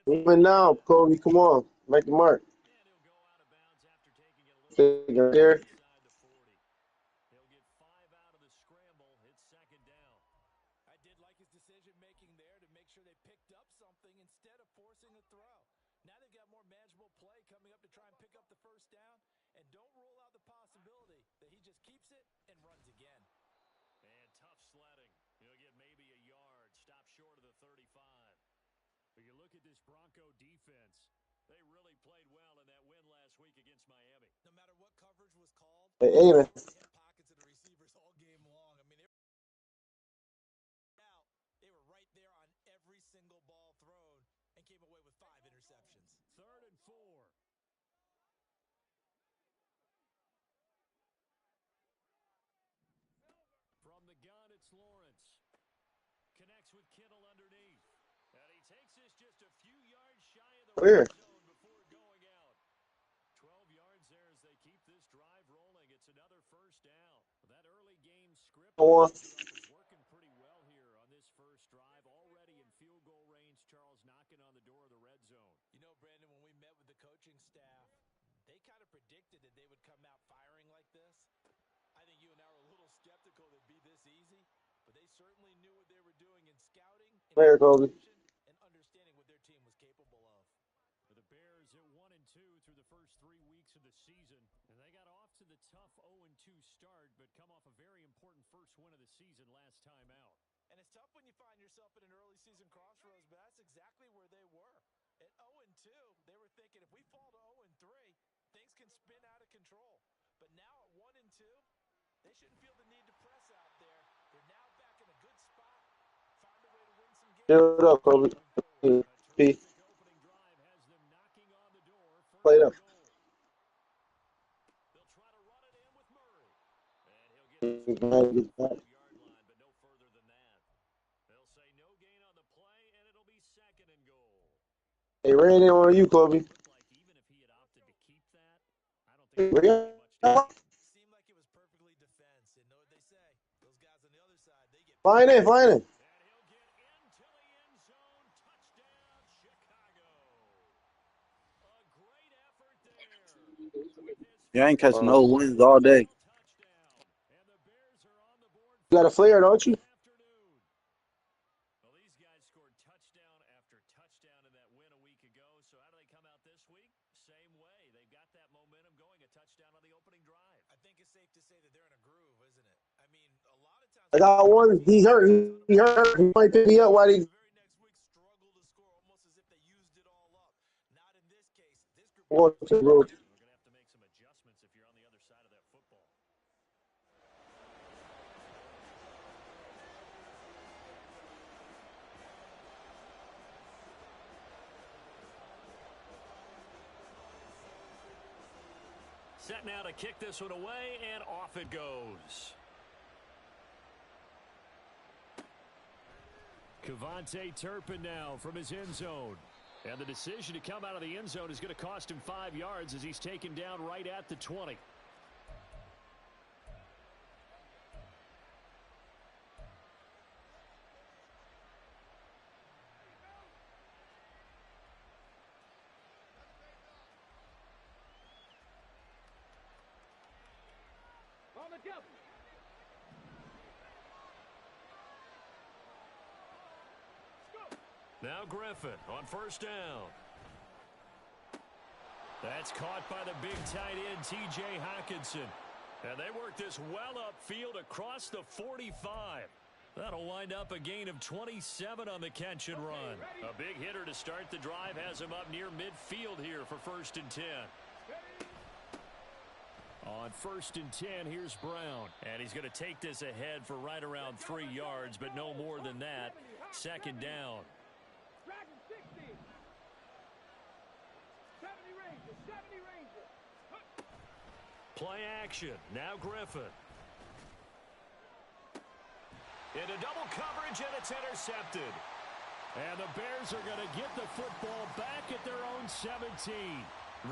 Moving now, Kobe. Come on. Make the mark. Figure there. Hey, Aiden. Clear. Four. Clear, Kobe. Give it up, Kobe. P. Play it up. Hey, ran in on you, Kobe. Find it, find it. You ain't catching no wins all day. You got a flare, don't you? I got one. He hurt. He hurt. He might pick me up while he. Going to the road. Set now to kick this one away, and off it goes. Cavante Turpin now from his end zone. And the decision to come out of the end zone is going to cost him 5 yards as he's taken down right at the 20. Now Griffin on first down. That's caught by the big tight end, T.J. Hockenson. And they work this well upfield across the 45. That'll wind up a gain of 27 on the catch and run. A big hitter to start the drive has him up near midfield here for 1st and 10. On 1st and 10, here's Brown. And he's going to take this ahead for right around 3 yards, but no more than that. 2nd down. Play action. Now Griffin. Into double coverage, and it's intercepted. And the Bears are going to get the football back at their own 17.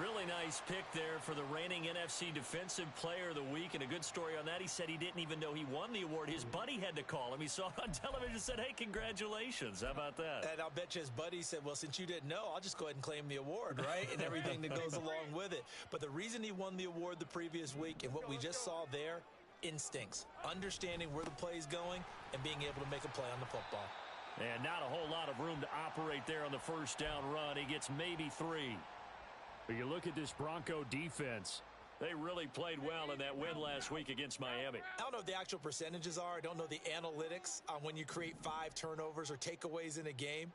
Really nice pick there for the reigning NFC Defensive Player of the Week. And a good story on that. He said he didn't even know he won the award. His buddy had to call him. He saw it on television and said, hey, congratulations. How about that? And I'll bet you his buddy said, well, since you didn't know, I'll just go ahead and claim the award, right? And everything that goes along with it. But the reason he won the award the previous week and what we just saw there, instincts, understanding where the play is going and being able to make a play on the football. And not a whole lot of room to operate there on the first down run. He gets maybe 3. But you look at this Bronco defense. They really played well in that win last week against Miami. I don't know what the actual percentages are. I don't know the analytics on when you create 5 turnovers or takeaways in a game.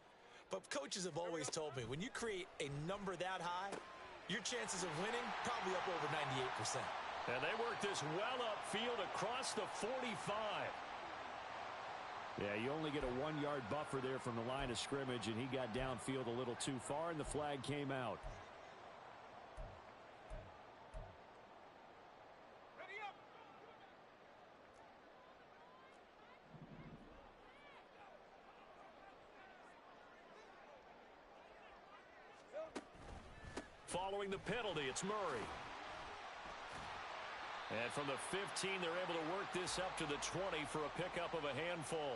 But coaches have always told me, when you create a number that high, your chances of winning probably up over 98%. And they work this well upfield across the 45. Yeah, you only get a 1-yard buffer there from the line of scrimmage, and he got downfield a little too far, and the flag came out. Following the penalty, it's Murray. And from the 15, they're able to work this up to the 20 for a pickup of a handful.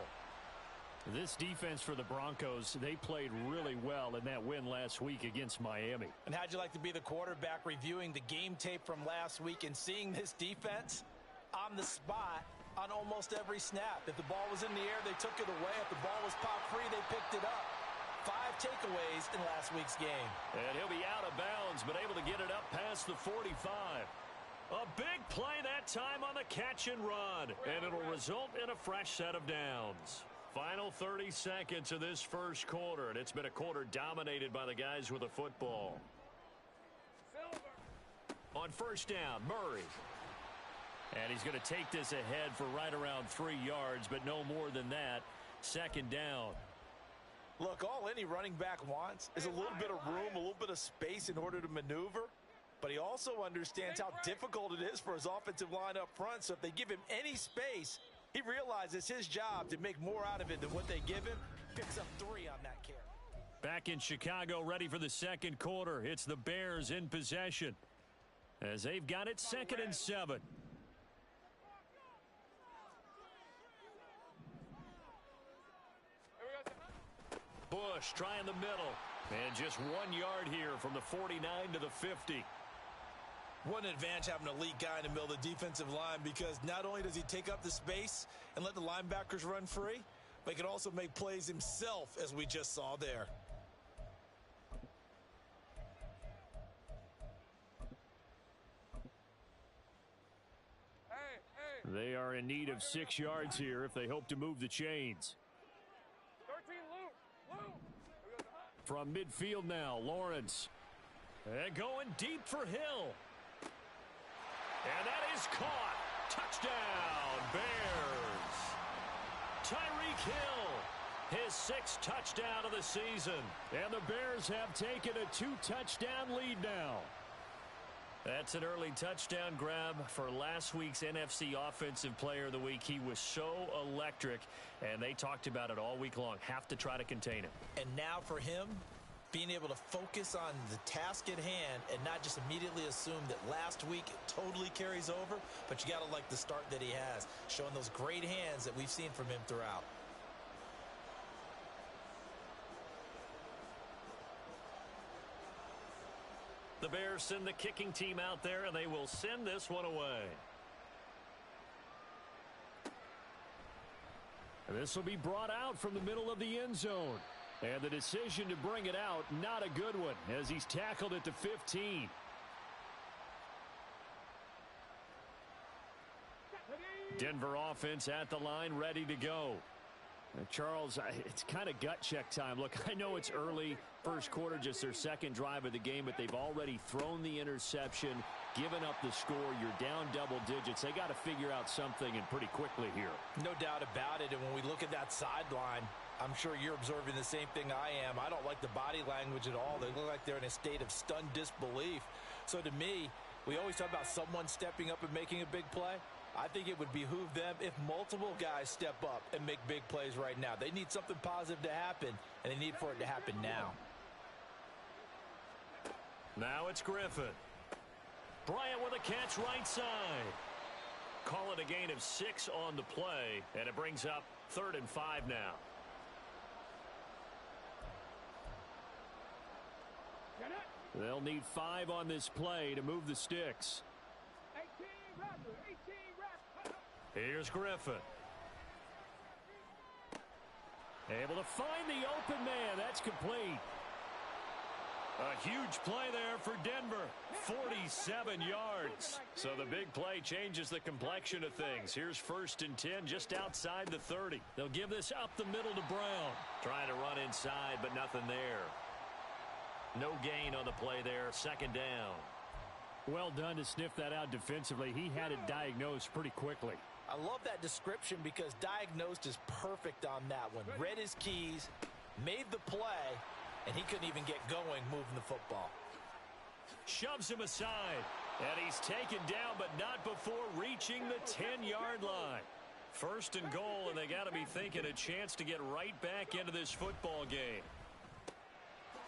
This defense for the Broncos, they played really well in that win last week against Miami. And how'd you like to be the quarterback reviewing the game tape from last week and seeing this defense on the spot on almost every snap? If the ball was in the air, they took it away. If the ball was pop free, they picked it up. 5 takeaways in last week's game. And he'll be out of bounds, but able to get it up past the 45. A big play that time on the catch and run. And it'll result in a fresh set of downs. Final 30 seconds of this first quarter, and it's been a quarter dominated by the guys with the football. On first down, Murray. And he's going to take this ahead for right around 3 yards, but no more than that. Second down. Look, all any running back wants is a little bit of room, a little bit of space in order to maneuver. But he also understands how difficult it is for his offensive line up front. So if they give him any space, he realizes his job to make more out of it than what they give him. Picks up 3 on that carry. Back in Chicago, ready for the second quarter. It's the Bears in possession as they've got it 2nd and 7. Bush trying the middle. And just 1 yard here from the 49 to the 50. What an advantage having an elite guy in the middle of the defensive line, because not only does he take up the space and let the linebackers run free, but he can also make plays himself, as we just saw there. They are in need of 6 yards here if they hope to move the chains. From midfield now, Lawrence. And going deep for Hill. And that is caught. Touchdown, Bears. Tyreek Hill, his 6th touchdown of the season. And the Bears have taken a 2-touchdown lead now. That's an early touchdown grab for last week's NFC Offensive Player of the Week. He was so electric, and they talked about it all week long. Have to try to contain him. And now for him, being able to focus on the task at hand and not just immediately assume that last week it totally carries over, but you got to like the start that he has, showing those great hands that we've seen from him throughout. The Bears send the kicking team out there, and they will send this one away. And this will be brought out from the middle of the end zone. And the decision to bring it out, not a good one, as he's tackled at the 15. Denver offense at the line, ready to go. Charles, it's kind of gut check time. Look, I know it's early, first quarter, just their second drive of the game, but they've already thrown the interception, given up the score. You're down double digits. They got to figure out something, and pretty quickly here. No doubt about it. And when we look at that sideline, I'm sure you're observing the same thing I am. I don't like the body language at all. They look like they're in a state of stunned disbelief. So to me, we always talk about someone stepping up and making a big play. I think it would behoove them if multiple guys step up and make big plays right now. They need something positive to happen, and they need for it to happen now. Now it's Griffin. Bryant with a catch right side. Call it a gain of 6 on the play, and it brings up 3rd and 5 now. They'll need 5 on this play to move the sticks. 18 rep. Here's Griffin. Able to find the open man. That's complete. A huge play there for Denver. 47 yards. So the big play changes the complexion of things. Here's 1st and 10 just outside the 30. They'll give this up the middle to Brown. Trying to run inside, but nothing there. No gain on the play there. 2nd down. Well done to sniff that out defensively. He had it diagnosed pretty quickly. I love that description because diagnosed is perfect on that one. Read his keys, made the play, and he couldn't even get going moving the football. Shoves him aside. And he's taken down, but not before reaching the 10-yard line. 1st and goal, and they got to be thinking a chance to get right back into this football game.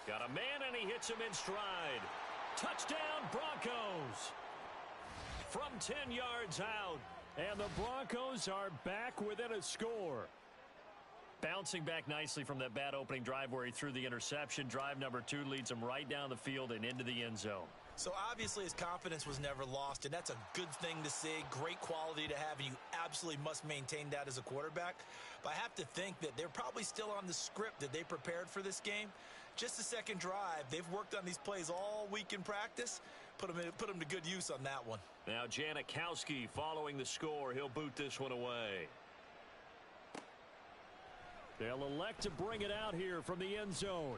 Got a man, and he hits him in stride. Touchdown, Broncos. From 10 yards out, and the Broncos are back within a score. Bouncing back nicely from that bad opening drive where he threw the interception. Drive number 2 leads him right down the field and into the end zone. So obviously his confidence was never lost, and that's a good thing to see. Great quality to have, and you absolutely must maintain that as a quarterback. But I have to think that they're probably still on the script that they prepared for this game. Just the second drive. They've worked on these plays all week in practice. Put them to good use on that one. Now Janikowski following the score. He'll boot this one away. They'll elect to bring it out here from the end zone.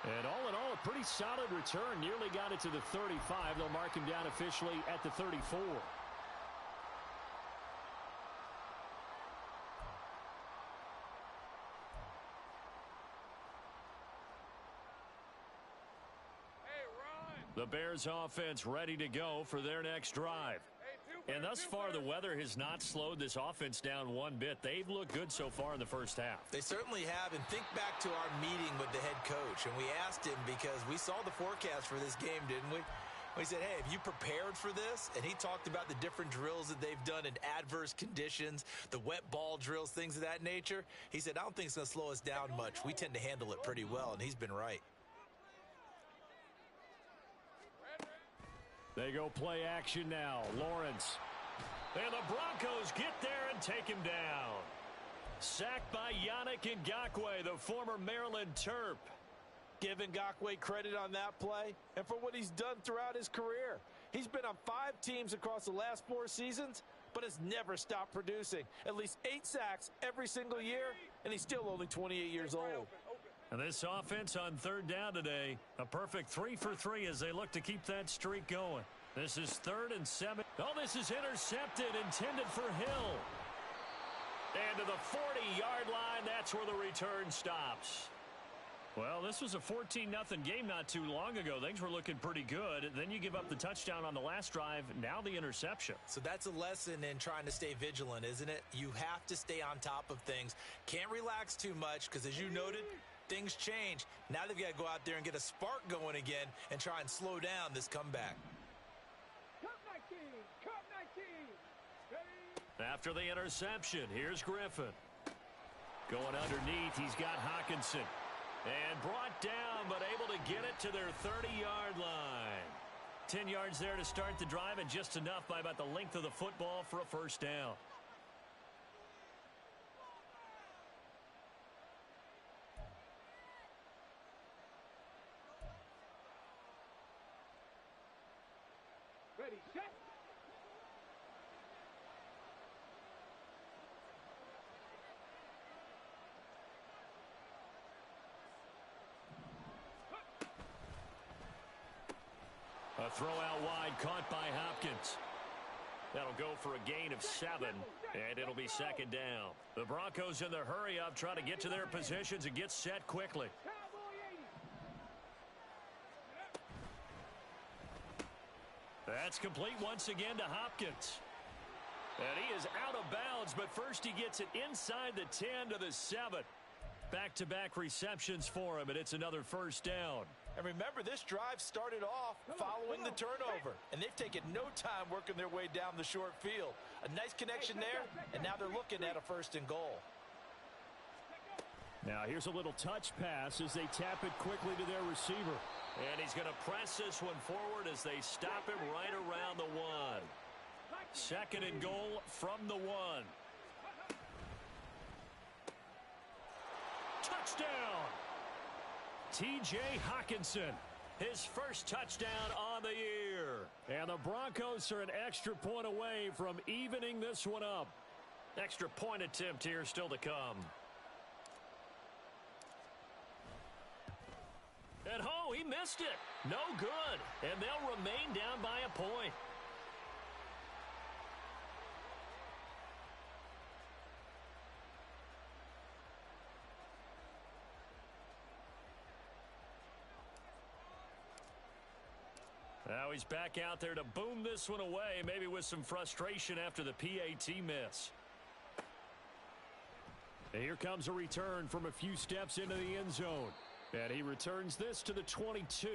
And all in all, a pretty solid return. Nearly got it to the 35. They'll mark him down officially at the 34. The Bears offense ready to go for their next drive. And thus far, the weather has not slowed this offense down one bit. They've looked good so far in the first half. They certainly have. And think back to our meeting with the head coach. And we asked him because we saw the forecast for this game, didn't we? We said, hey, have you prepared for this? And he talked about the different drills that they've done in adverse conditions, the wet ball drills, things of that nature. He said, I don't think it's going to slow us down much. We tend to handle it pretty well, and he's been right. They go play action now. Lawrence. And the Broncos get there and take him down. Sacked by Yannick Ngakoue, the former Maryland Terp. Give Ngakoue credit on that play and for what he's done throughout his career. He's been on 5 teams across the last 4 seasons, but has never stopped producing. At least 8 sacks every single year, and he's still only 28 years old. And this offense on 3rd down today, a perfect 3 for 3 as they look to keep that streak going. This is 3rd and 7. Oh, this is intercepted, intended for Hill. And to the 40-yard line, that's where the return stops. Well, this was a 14-0 game not too long ago. Things were looking pretty good. Then you give up the touchdown on the last drive, now the interception. So that's a lesson in trying to stay vigilant, isn't it? You have to stay on top of things. Can't relax too much because, as you noted, things change. Now they've got to go out there and get a spark going again and try and slow down this comeback. After the interception, here's Griffin. Going underneath, he's got Hawkinson. And brought down, but able to get it to their 30-yard line. 10 yards there to start the drive, and just enough by about the length of the football for a first down. Ready, set. A throw out wide, caught by Hopkins. That'll go for a gain of 7, and it'll be 2nd down. The Broncos in the hurry-up try to get to their positions and get set quickly. That's complete once again to Hopkins. And he is out of bounds, but first he gets it inside the 10 to the 7. Back-to-back receptions for him, and it's another first down. And remember, this drive started off following the turnover, and they've taken no time working their way down the short field. A nice connection there, and now they're looking at a 1st and goal. Now here's a little touch pass as they tap it quickly to their receiver. And he's going to press this one forward as they stop him right around the 1. 2nd and goal from the 1. Touchdown! T.J. Hockenson, his first touchdown on the year. And the Broncos are an extra point away from evening this one up. Extra point attempt here still to come. And oh, he missed it. No good. And they'll remain down by a point. Now he's back out there to boom this one away, maybe with some frustration after the PAT miss. And here comes a return from a few steps into the end zone. And he returns this to the 22.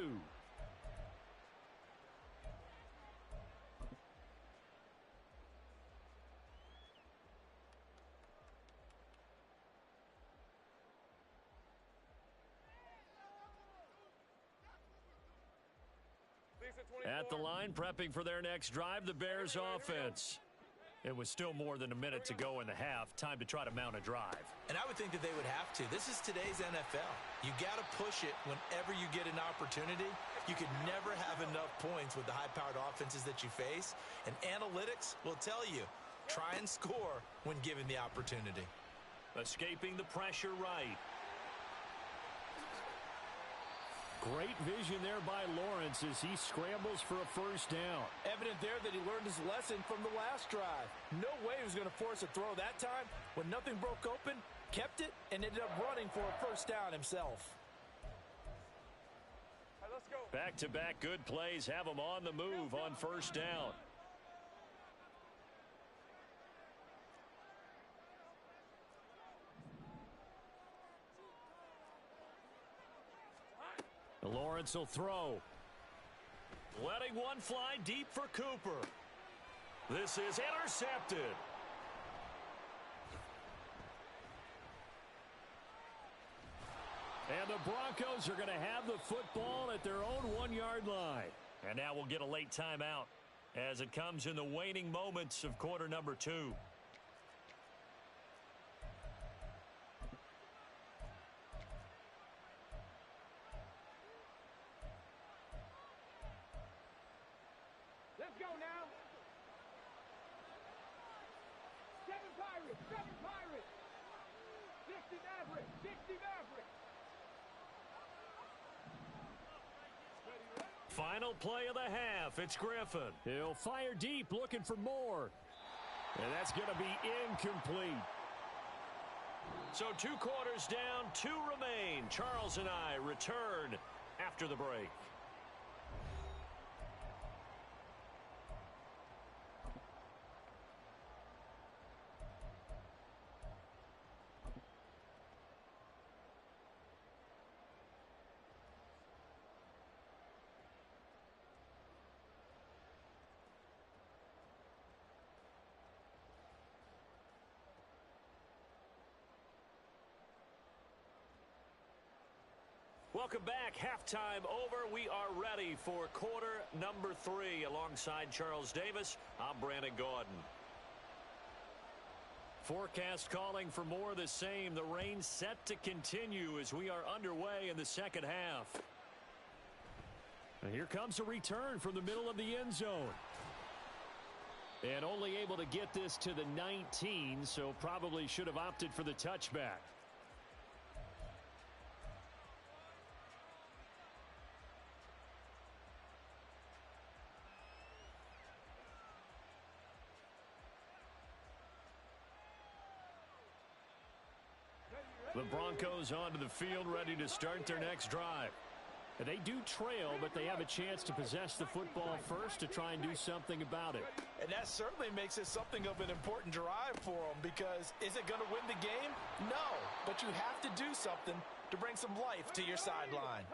At the line, prepping for their next drive, the Bears offense. It was still more than a minute to go in the half. Time to try to mount a drive. And I would think that they would have to. This is today's NFL. You got to push it whenever you get an opportunity. You could never have enough points with the high-powered offenses that you face. And analytics will tell you, try and score when given the opportunity. Escaping the pressure right. Great vision there by Lawrence as he scrambles for a first down. Evident there that he learned his lesson from the last drive. No way he was going to force a throw that time. When nothing broke open, kept it, and ended up running for a first down himself. All right, let's go. Back-to-back good plays have him on the move on first down. Lawrence will throw. Letting one fly deep for Cooper. This is intercepted. And the Broncos are going to have the football at their own 1-yard line. And now we'll get a late timeout as it comes in the waning moments of quarter number 2. Let's go now. 7 Pirates, 7 Pirates. 60 Mavericks, 60 Mavericks. Final play of the half. It's Griffin. He'll fire deep, looking for more. And that's going to be incomplete. So 2 quarters down, 2 remain. Charles and I return after the break. Welcome back. Halftime over. We are ready for quarter number 3. Alongside Charles Davis, I'm Brandon Gaudin. Forecast calling for more of the same. The rain set to continue as we are underway in the second half. And here comes a return from the middle of the end zone. And only able to get this to the 19, so probably should have opted for the touchback. The Broncos onto the field, ready to start their next drive. They do trail, but they have a chance to possess the football first to try and do something about it. And that certainly makes it something of an important drive for them, because is it going to win the game? No, but you have to do something to bring some life to your sideline.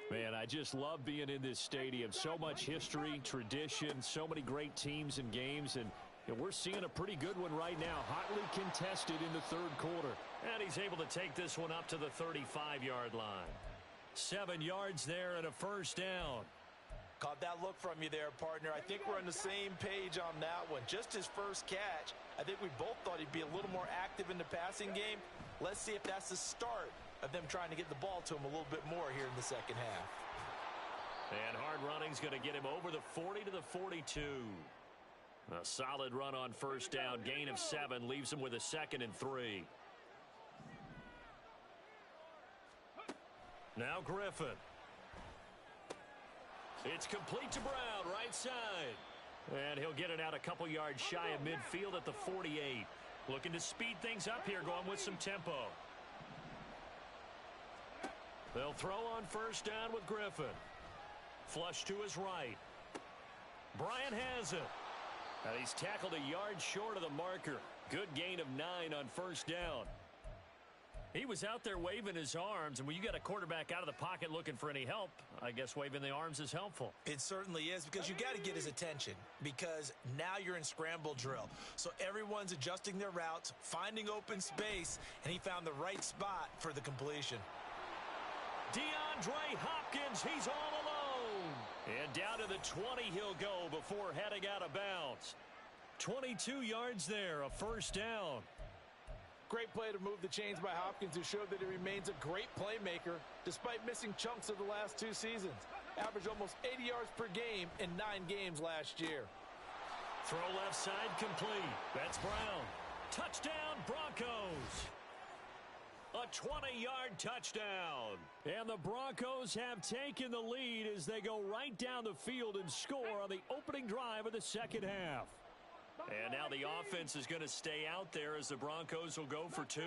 Man, I just love being in this stadium. So much history, tradition, so many great teams and games, and we're seeing a pretty good one right now, hotly contested in the third quarter. And he's able to take this one up to the 35-yard line. 7 yards there and a first down. Caught that look from you there, partner. I think we're on the same page on that one. Just his first catch, I think we both thought he'd be a little more active in the passing game. Let's see if that's the start of them trying to get the ball to him a little bit more here in the second half. And hard running's going to get him over the 40 to the 42. A solid run on first down. Gain of 7 leaves him with a 2nd and 3. Now Griffin. It's complete to Brown, right side. And he'll get it out a couple yards shy of midfield at the 48. Looking to speed things up here, going with some tempo. They'll throw on first down with Griffin. Flush to his right. Bryant has it. And he's tackled a yard short of the marker. Good gain of 9 on first down. He was out there waving his arms, and when you got a quarterback out of the pocket looking for any help, I guess waving the arms is helpful. It certainly is, because you got to get his attention, because now you're in scramble drill. So everyone's adjusting their routes, finding open space, and he found the right spot for the completion. DeAndre Hopkins, he's all alone. And down to the 20 he'll go before heading out of bounds. 22 yards there, a first down. Great play to move the chains by Hopkins, who showed that he remains a great playmaker despite missing chunks of the last 2 seasons. Averaged almost 80 yards per game in 9 games last year. Throw left side complete. That's Brown. Touchdown Broncos. A 20-yard touchdown. And the Broncos have taken the lead as they go right down the field and score on the opening drive of the second half. And now the offense is going to stay out there as the Broncos will go for 2.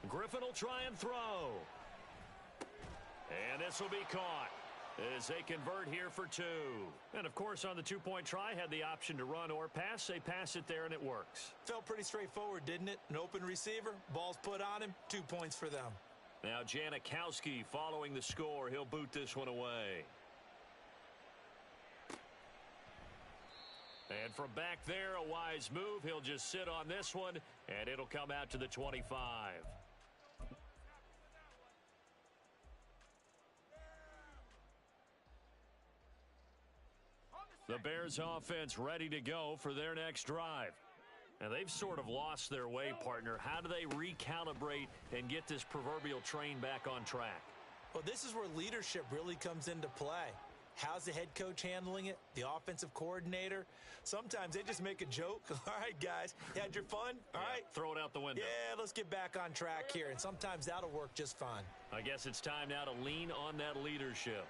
Griffin will try and throw. And this will be caught as they convert here for 2. And, of course, on the 2-point try, had the option to run or pass. They pass it there, and it works. Felt pretty straightforward, didn't it? An open receiver, ball's put on him, 2 points for them. Now Janikowski following the score. He'll boot this one away. And from back there, a wise move. He'll just sit on this one, and it'll come out to the 25. The Bears offense ready to go for their next drive. And they've sort of lost their way, partner. How do they recalibrate and get this proverbial train back on track? Well, this is where leadership really comes into play. How's the head coach handling it? The offensive coordinator? Sometimes they just make a joke. All right, guys, you had your fun? All right. Throw it out the window. Yeah, let's get back on track here. And sometimes that'll work just fine. I guess it's time now to lean on that leadership.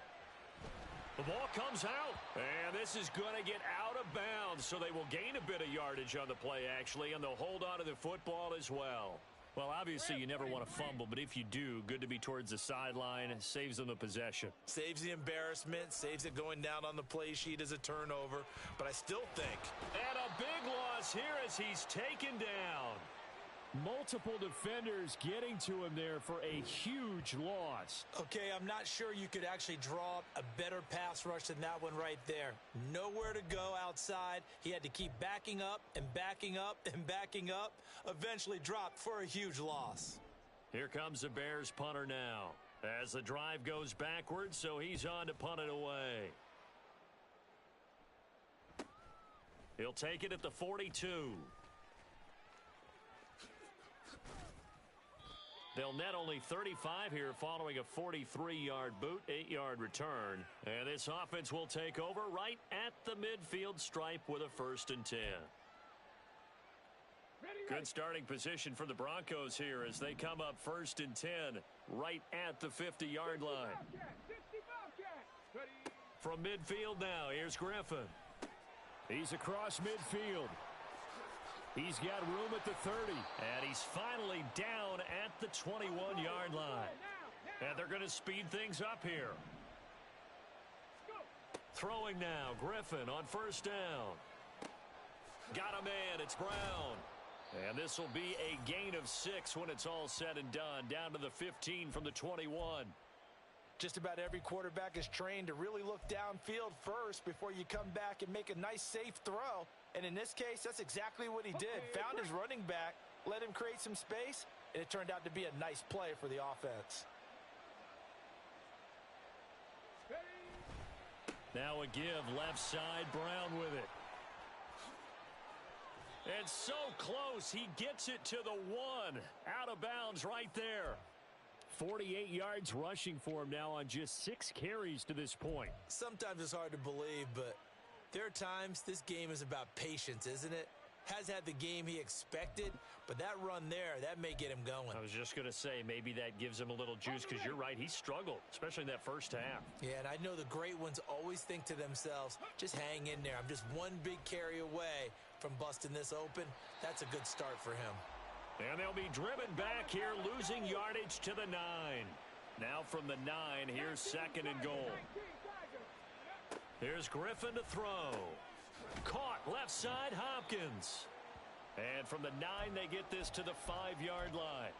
The ball comes out, and this is going to get out of bounds, so they will gain a bit of yardage on the play, actually, and they'll hold on to the football as well. Well, obviously, you never want to fumble, but if you do, good to be towards the sideline. Saves them the possession. Saves the embarrassment, saves it going down on the play sheet as a turnover, but I still think. And a big loss here as he's taken down. Multiple defenders getting to him there for a huge loss. Okay, I'm not sure you could actually draw up a better pass rush than that one right there. Nowhere to go outside. He had to keep backing up and backing up and backing up. Eventually dropped for a huge loss. Here comes the Bears punter now as the drive goes backwards, so he's on to punt it away. He'll take it at the 42. They'll net only 35 here following a 43-yard boot, 8-yard return. And this offense will take over right at the midfield stripe with a 1st and 10. Good starting position for the Broncos here as they come up 1st and 10 right at the 50-yard line. From midfield now, here's Griffin. He's across midfield. He's got room at the 30, and he's finally down at the 21-yard line. And they're going to speed things up here. Throwing now, Griffin on first down. Got a man, it's Brown. And this will be a gain of 6 when it's all said and done. Down to the 15 from the 21. Just about every quarterback is trained to really look downfield first before you come back and make a nice, safe throw. And in this case, that's exactly what he did. Found his running back, let him create some space, and it turned out to be a nice play for the offense. Now a give, left side, Brown with it. And so close, he gets it to the 1. Out of bounds right there. 48 yards rushing for him now on just 6 carries to this point. Sometimes it's hard to believe, but there are times this game is about patience, isn't it? Has had the game he expected, but that run there, that may get him going. I was just going to say, maybe that gives him a little juice, because you're right, he struggled, especially in that first half. Yeah, and I know the great ones always think to themselves, just hang in there. I'm just one big carry away from busting this open. That's a good start for him. And they'll be driven back here, losing yardage to the 9. Now from the 9, here's 2nd and goal. Here's Griffin to throw. Caught left side, Hopkins. And from the 9, they get this to the 5-yard line.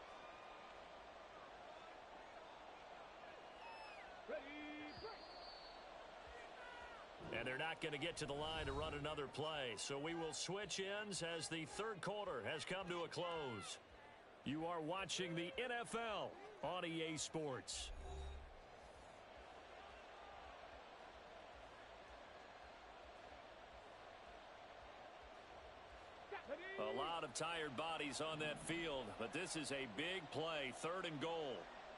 And they're not going to get to the line to run another play. So we will switch ends as the third quarter has come to a close. You are watching the NFL on EA Sports. A lot of tired bodies on that field, but this is a big play, 3rd and goal.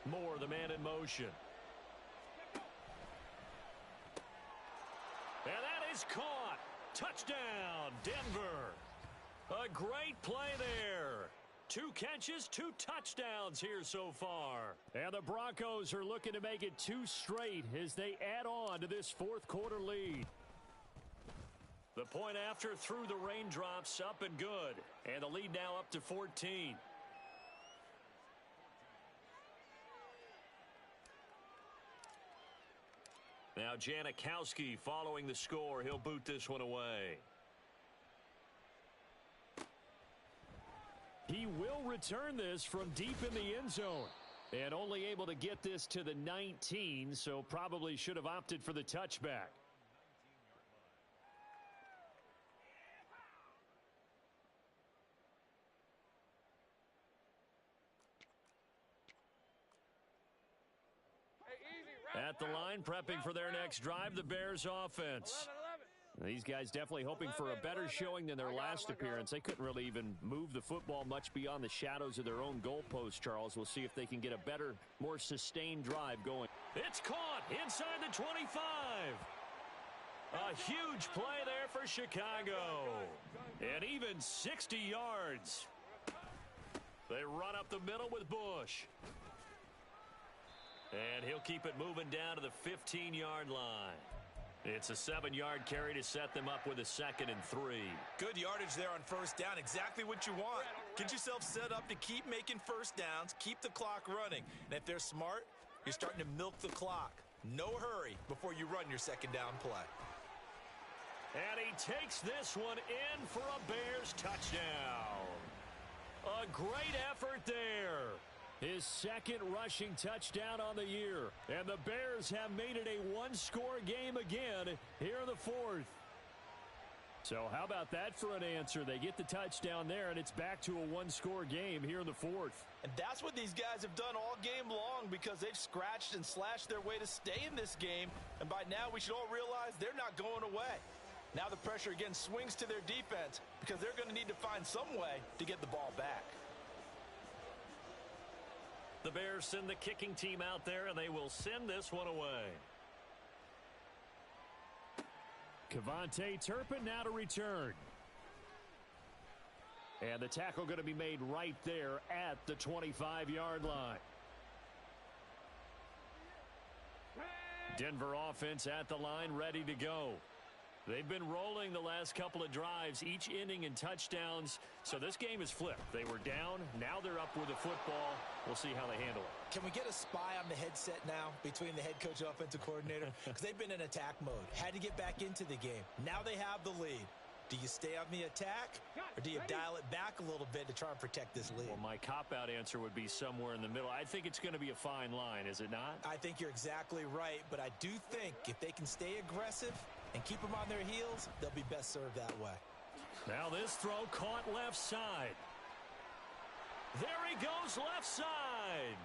Moore, the man in motion. And that is caught. Touchdown, Denver. A great play there. 2 catches, 2 touchdowns here so far. And the Broncos are looking to make it 2 straight as they add on to this 4th quarter lead. The point after through the raindrops, up and good. And the lead now up to 14. Now Janikowski following the score. He'll boot this one away. He will return this from deep in the end zone. And only able to get this to the 19, so probably should have opted for the touchback. At the line, prepping for their next drive, the Bears offense. These guys definitely hoping for a better showing than their last appearance. They couldn't really even move the football much beyond the shadows of their own goalpost, Charles. We'll see if they can get a better, more sustained drive going. It's caught inside the 25. A huge play there for Chicago. And even 60 yards. They run up the middle with Bush. And he'll keep it moving down to the 15-yard line. It's a 7-yard carry to set them up with a 2nd and 3. Good yardage there on first down. Exactly what you want. Get yourself set up to keep making first downs, keep the clock running. And if they're smart, you're starting to milk the clock. No hurry before you run your 2nd down play. And he takes this one in for a Bears touchdown. A great effort there. His 2nd rushing touchdown on the year. And the Bears have made it a 1-score game again here in the 4th. So how about that for an answer? They get the touchdown there, and it's back to a 1-score game here in the 4th. And that's what these guys have done all game long, because they've scratched and slashed their way to stay in this game. And by now we should all realize they're not going away. Now the pressure again swings to their defense, because they're going to need to find some way to get the ball back. The Bears send the kicking team out there, and they will send this one away. Kevontae Turpin now to return. And the tackle going to be made right there at the 25-yard line. Denver offense at the line, ready to go. They've been rolling the last couple of drives, each inning in touchdowns. So this game is flipped. They were down. Now they're up with the football. We'll see how they handle it. Can we get a spy on the headset now between the head coach and offensive coordinator? Because they've been in attack mode. Had to get back into the game. Now they have the lead. Do you stay on the attack, or do you dial it back a little bit to try and protect this lead? Well, my cop-out answer would be somewhere in the middle. I think it's going to be a fine line, is it not? I think you're exactly right, but I do think if they can stay aggressive and keep them on their heels, they'll be best served that way. Now this throw caught left side. There he goes left side.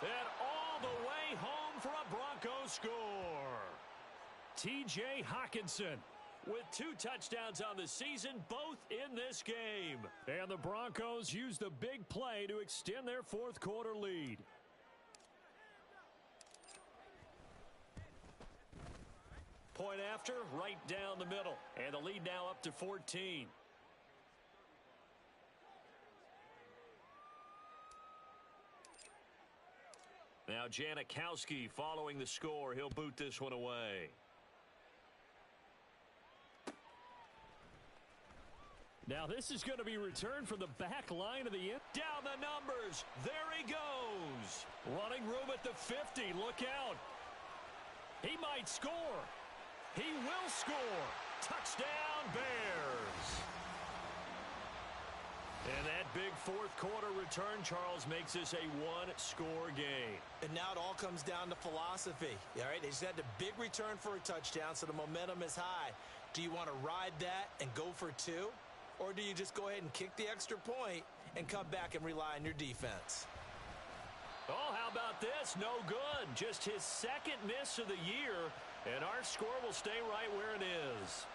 And all the way home for a Broncos score. T.J. Hockenson with 2 touchdowns on the season, both in this game. And the Broncos use the big play to extend their fourth quarter lead. Point after, right down the middle. And the lead now up to 14. Now Janikowski following the score. He'll boot this one away. Now this is going to be returned from the back line of the end. Down the numbers. There he goes. Running room at the 50. Look out. He might score. He will score. Touchdown, Bears. And that big fourth quarter return, Charles, makes this a one-score game. And now it all comes down to philosophy. All right, they just had the big return for a touchdown, so the momentum is high. Do you want to ride that and go for 2? Or do you just go ahead and kick the extra point and come back and rely on your defense? Oh, how about this? No good. Just his second miss of the year, and our score will stay right where it is.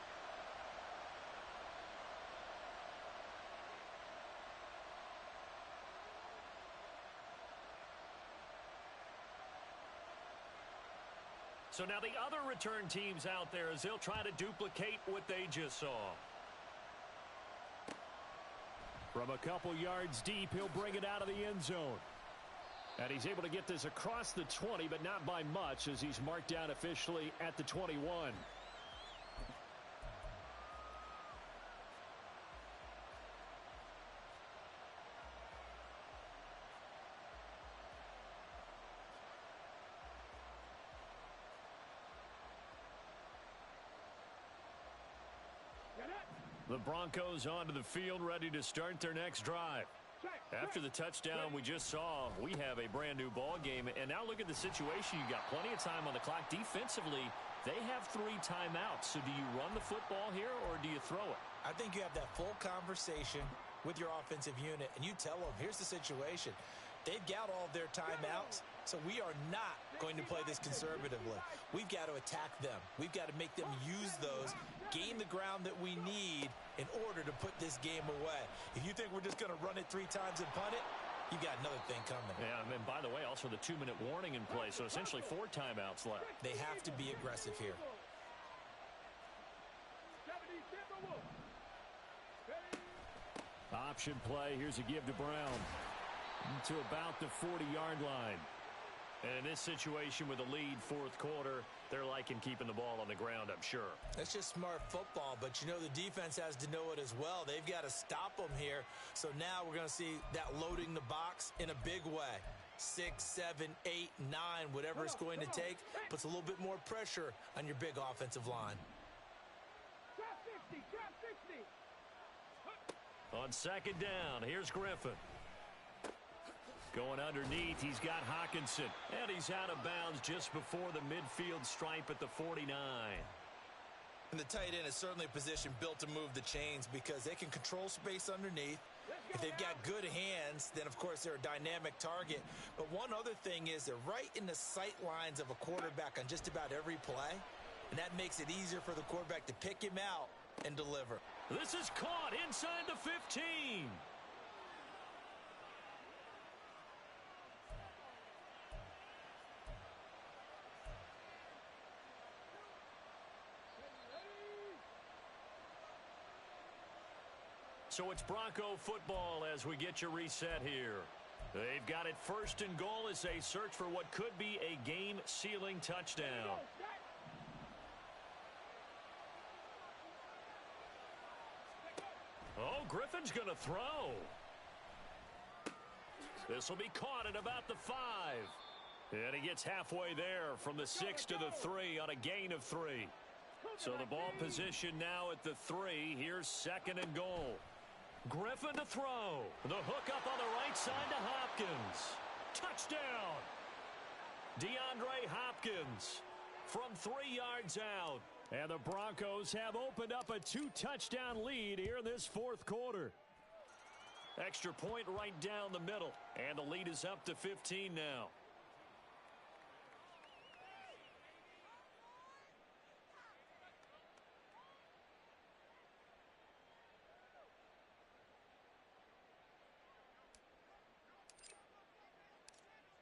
So now the other return teams out there as they'll try to duplicate what they just saw. From a couple yards deep, he'll bring it out of the end zone. And he's able to get this across the 20, but not by much as he's marked down officially at the 21. The Broncos onto the field, ready to start their next drive. After the touchdown we just saw, we have a brand new ball game. And now look at the situation. You got plenty of time on the clock. Defensively, they have 3 timeouts. So do you run the football here or do you throw it? I think you have that full conversation with your offensive unit, and you tell them, here's the situation. They've got all their timeouts, so we are not going to play this conservatively. We've got to attack them. We've got to make them use those, gain the ground that we need in order to put this game away. If you think we're just going to run it 3 times and punt it, you got another thing coming. Yeah, and by the way, also the 2-minute warning in play, so essentially 4 timeouts left. They have to be aggressive here. Option play. Here's a give to Brown to about the 40-yard line. And in this situation with a lead fourth quarter, they're liking keeping the ball on the ground, I'm sure. That's just smart football, but you know the defense has to know it as well. They've got to stop them here. So now we're going to see that loading the box in a big way. 6, 7, 8, 9, whatever it's going to take, puts a little bit more pressure on your big offensive line. Drop 60, drop 60. On second down, here's Griffin. Going underneath, he's got Hockenson. And he's out of bounds just before the midfield stripe at the 49. And the tight end is certainly a position built to move the chains because they can control space underneath. If they've got good hands, then, of course, they're a dynamic target. But one other thing is they're right in the sight lines of a quarterback on just about every play. And that makes it easier for the quarterback to pick him out and deliver. This is caught inside the 15. So it's Bronco football as we get you reset here. They've got it first and goal as they search for what could be a game-sealing touchdown. Oh, Griffin's going to throw. This will be caught at about the 5. And he gets halfway there from the 6 to the 3 on a gain of 3. So the ball position now at the 3. Here's 2nd and goal. Griffin to throw. The hook up on the right side to Hopkins. Touchdown. DeAndre Hopkins from 3 yards out. And the Broncos have opened up a 2-touchdown lead here in this 4th quarter. Extra point right down the middle. And the lead is up to 15 now.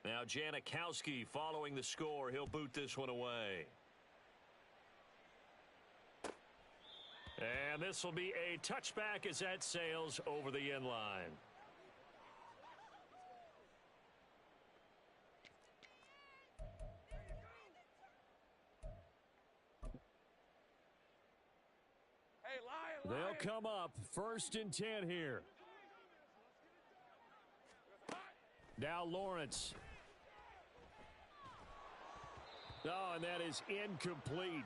Now Janikowski following the score. He'll boot this one away. And this will be a touchback as that sails over the end line. Hey, They'll come up 1st and 10 here. Now Lawrence. Oh, and that is incomplete.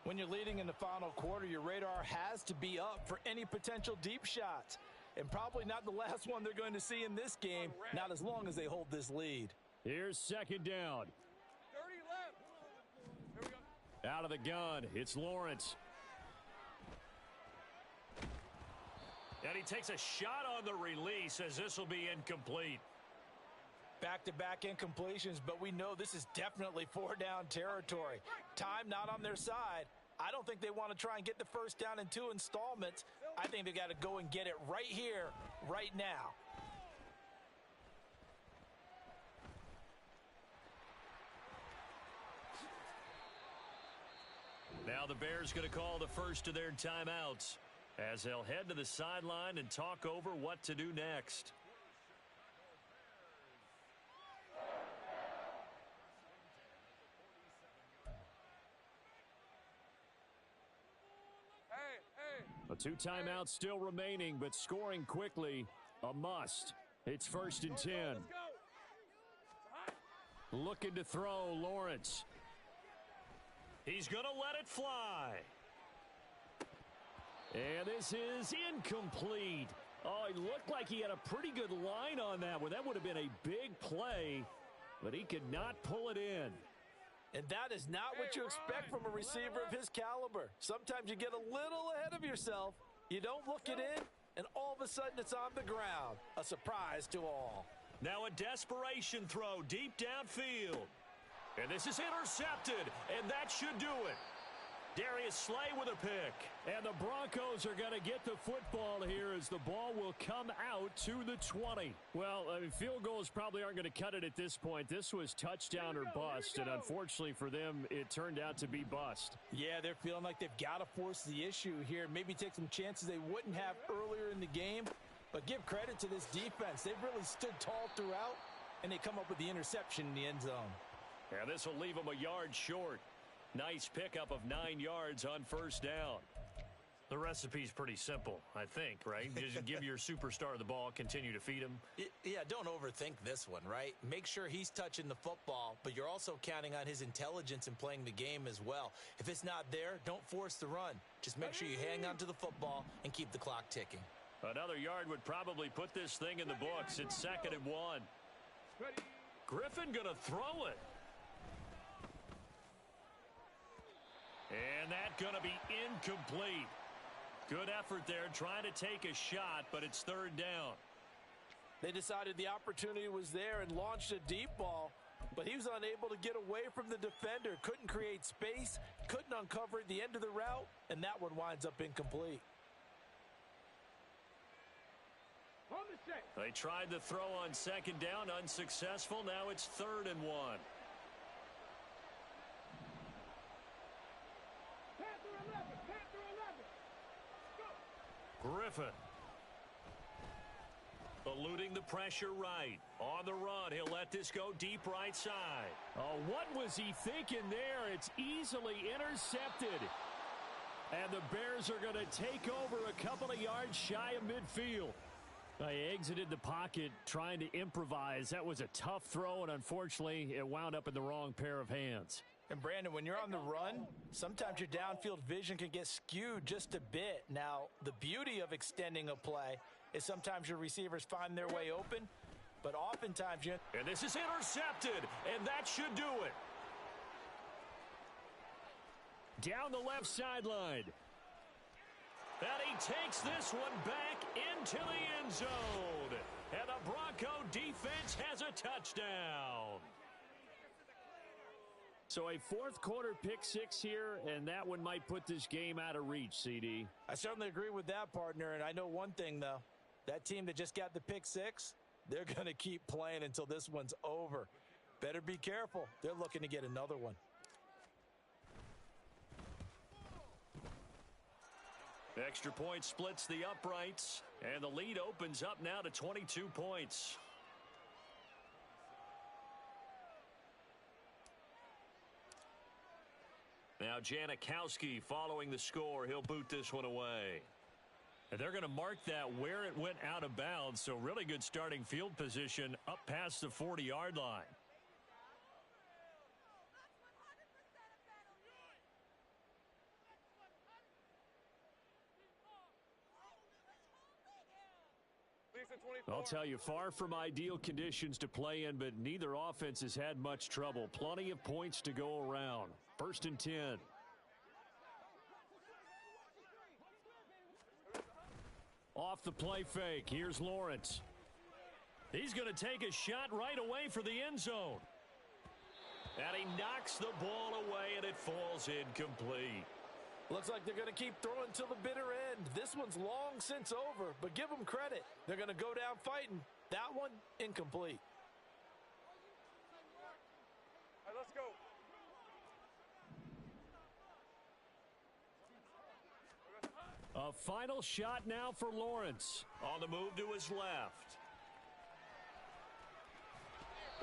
When you're leading in the final quarter, your radar has to be up for any potential deep shots. And probably not the last one they're going to see in this game, not as long as they hold this lead. Here's 2nd down. 30 left. Here we go. Out of the gun, it's Lawrence. And he takes a shot on the release as this will be incomplete. Back-to-back incompletions, but we know this is definitely 4-down territory. Time not on their side. I don't think they want to try and get the 1st down in 2 installments. I think they got to go and get it right here, right now. Now the Bears going to call the first of their timeouts as they'll head to the sideline and talk over what to do next. A 2 timeouts still remaining, but scoring quickly, a must. It's 1st and 10. Looking to throw, Lawrence. He's going to let it fly. And this is incomplete. Oh, it looked like he had a pretty good line on that one. That would have been a big play, but he could not pull it in. And that is not what you expect from a receiver of his caliber. Sometimes you get a little ahead of yourself. You don't look it in, and all of a sudden it's on the ground. A surprise to all. Now a desperation throw deep downfield. And this is intercepted, and that should do it. Darius Slay with a pick. And the Broncos are going to get the football here as the ball will come out to the 20. Well, I mean, field goals probably aren't going to cut it at this point. This was touchdown or bust, and unfortunately for them, it turned out to be bust. Yeah, they're feeling like they've got to force the issue here. Maybe take some chances they wouldn't have earlier in the game. But give credit to this defense. They've really stood tall throughout, and they come up with the interception in the end zone. And this will leave them a yard short. Nice pickup of 9 yards on 1st down. The recipe's pretty simple, I think, right? Just give your superstar the ball, continue to feed him. Yeah, don't overthink this one, right? Make sure he's touching the football, but you're also counting on his intelligence in playing the game as well. If it's not there, don't force the run. Just make sure you hang on to the football and keep the clock ticking. Another yard would probably put this thing in the books. It's 2nd and 1. Griffin going to throw it. And that's going to be incomplete. Good effort there trying to take a shot, but it's 3rd down. They decided the opportunity was there and launched a deep ball, but he was unable to get away from the defender. Couldn't create space, couldn't uncover at the end of the route, and that one winds up incomplete. They tried the throw on 2nd down, unsuccessful. Now it's 3rd and 1. Griffin. Eluding the pressure right. On the run, he'll let this go deep right side. Oh, what was he thinking there? It's easily intercepted. And the Bears are going to take over a couple of yards shy of midfield. They exited the pocket trying to improvise. That was a tough throw, and unfortunately, it wound up in the wrong pair of hands. And Brandon, when you're on the run, sometimes your downfield vision can get skewed just a bit. Now, the beauty of extending a play is sometimes your receivers find their way open, but oftentimes you... And this is intercepted, and that should do it. Down the left sideline. And he takes this one back into the end zone. And the Bronco defense has a touchdown. So a fourth quarter pick six here, and that one might put this game out of reach, CD. I certainly agree with that, partner, and I know one thing, though. That team that just got the pick six, they're going to keep playing until this one's over. Better be careful. They're looking to get another one. Extra point splits the uprights, and the lead opens up now to 22 points. Now Janikowski following the score. He'll boot this one away. And they're going to mark that where it went out of bounds, so really good starting field position up past the 40-yard line. I'll tell you, far from ideal conditions to play in, but neither offense has had much trouble. Plenty of points to go around. 1st and 10. Off the play fake. Here's Lawrence. He's going to take a shot right away for the end zone. And he knocks the ball away, and it falls incomplete. Looks like they're going to keep throwing till the bitter end. This one's long since over, but give them credit. They're going to go down fighting. That one, incomplete. All right, let's go. A final shot now for Lawrence. On the move to his left.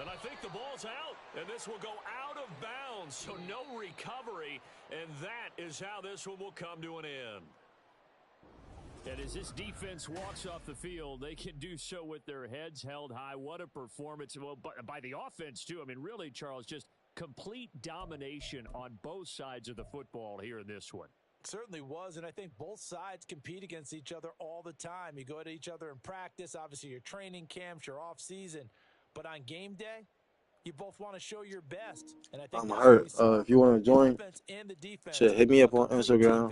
And I think the ball's out, and this will go out of bounds, so no recovery, and that is how this one will come to an end. And as this defense walks off the field, they can do so with their heads held high. What a performance. Well, by the offense, too. I mean, really, Charles, just complete domination on both sides of the football here in this one. Certainly was, and I think both sides compete against each other all the time. You go at each other in practice, obviously your training camps, your off-season. But on game day, you both want to show your best. And I think I'm hurt. If you want to join, shit, hit me up on Instagram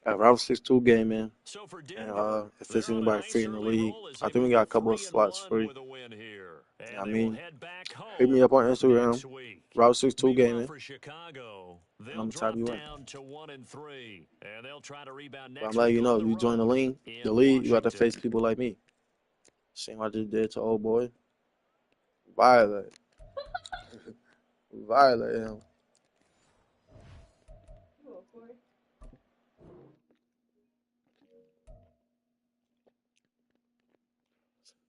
at Route62gaming. So for And Denver, if there's they're on a anybody nice free in the early league, roll as I they think we move got a to couple of slots 3-1 free. with a win here. And You know what I they will mean? head back home Hit me up on Instagram, next week. Route62gaming. Meanwhile, for Chicago, they'll I'm drop type you in. down to 1-3, and they'll try to rebound But next I'm letting week you on know, the you join the road league, in you got to Washington. face people like me. Same I just did to old boy. Violate. Violate him.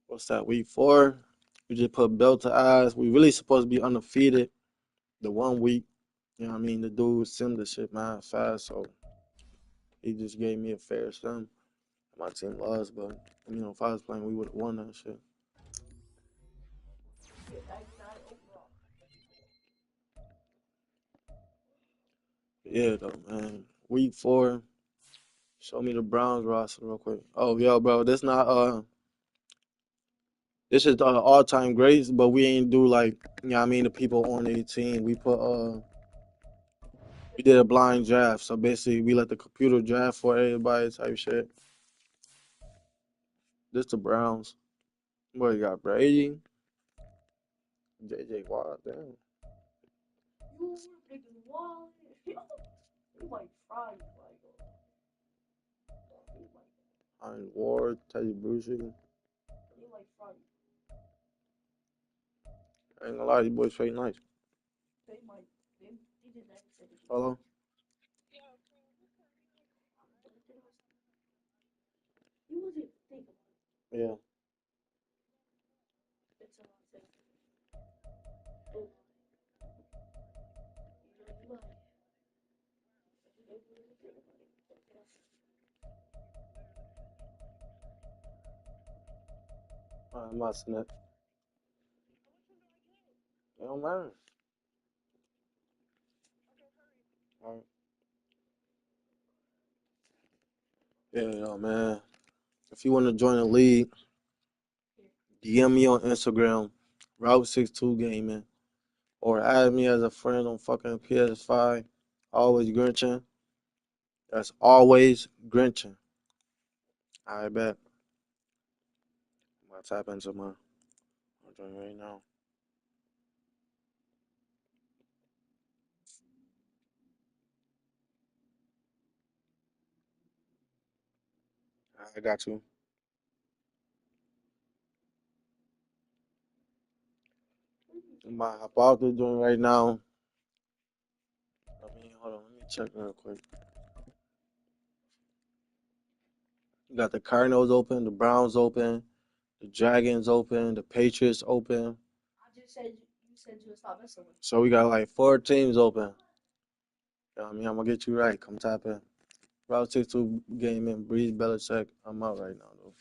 What's that, week 4? We just put belt to eyes. We really supposed to be undefeated the 1 week. You know what I mean? The dude simmed the shit mad fast, so he just gave me a fair sim. My team lost, but, you know, if I was playing, we would have won that shit. Yeah, though, man. Week 4. Show me the Browns roster real quick. Oh, yo, bro, this is the all-time greats, but we ain't do like, you know what I mean, the people on 18. We did a blind draft. So basically we let the computer draft for everybody type shit. This the Browns. What you got, Brady? JJ Watt, damn. Iron Ward, Teddy Bruschi. I ain't gonna lie, these boys straight nice. Hello? Yeah. I'm not snap. It don't matter. All right. Yeah, yo, man. If you want to join the league, DM me on Instagram, Route62gaming, or add me as a friend on fucking PS5. Always Grinchn. That's always Grinchn. I bet. I'm gonna tap into my joint right now. I got you. I'm about to hop out the joint right now. Hold on, let me check real quick. You got the Cardinals open, the Browns open, the Dragons open, the Patriots open. So we got like 4 teams open. You know what I mean? I'm gonna get you right. Come tap in. Route 62 gaming, Breeze Belichick. I'm out right now though.